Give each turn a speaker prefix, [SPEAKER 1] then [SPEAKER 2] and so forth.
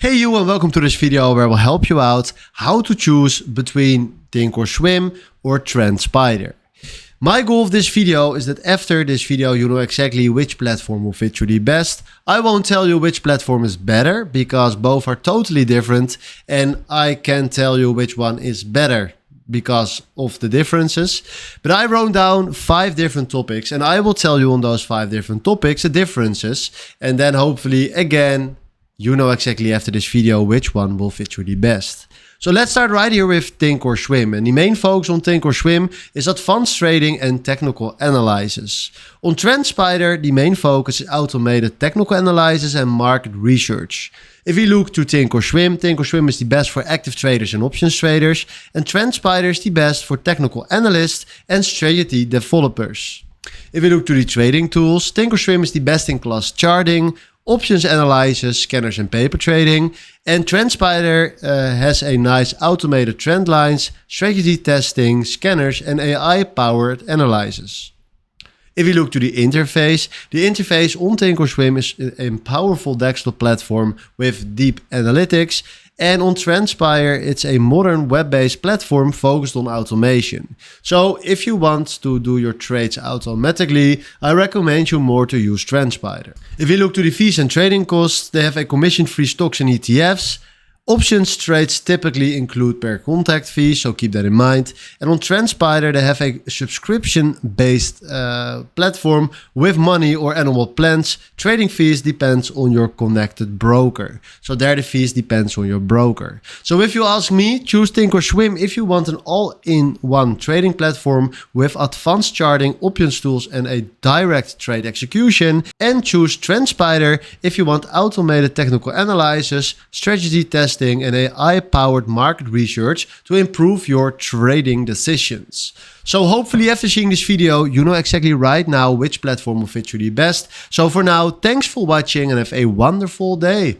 [SPEAKER 1] Hey you, and welcome to this video where I will help you out how to choose between Thinkorswim or TrendSpider. My goal of this video is that after this video you know exactly which platform will fit you the best. I won't tell you which platform is better because both are totally different, and I can tell you which one is better because of the differences. But I wrote down 5 different topics and I will tell you on those 5 different topics the differences, and then hopefully again you know exactly after this video which one will fit you the best. So let's start right here with Thinkorswim. And the main focus on Thinkorswim is advanced trading and technical analysis. On TrendSpider, the main focus is automated technical analysis and market research. If we look to Thinkorswim, Thinkorswim is the best for active traders and options traders, and TrendSpider is the best for technical analysts and strategy developers. If we look to the trading tools, Thinkorswim is the best in class charting, options analysis, scanners and paper trading, and TrendSpider has a nice automated trend lines, strategy testing, scanners and AI-powered analysis. If we look to the interface on Thinkorswim is a powerful desktop platform with deep analytics, and on TrendSpider it's a modern web-based platform focused on automation. So if you want to do your trades automatically, I recommend you more to use TrendSpider. If you look to the fees and trading costs, they have a commission-free stocks and ETFs. Options trades typically include per contact fees, so keep that in mind. And on TrendSpider, they have a subscription-based platform with money or annual plans. Trading fees depends on your connected broker. So there the fees depends on your broker. So if you ask me, choose Thinkorswim if you want an all-in-one trading platform with advanced charting, options tools and a direct trade execution. And choose TrendSpider if you want automated technical analysis, strategy testing and AI-powered market research to improve your trading decisions. So hopefully after seeing this video, you know exactly right now which platform will fit you the best. So for now, thanks for watching and have a wonderful day.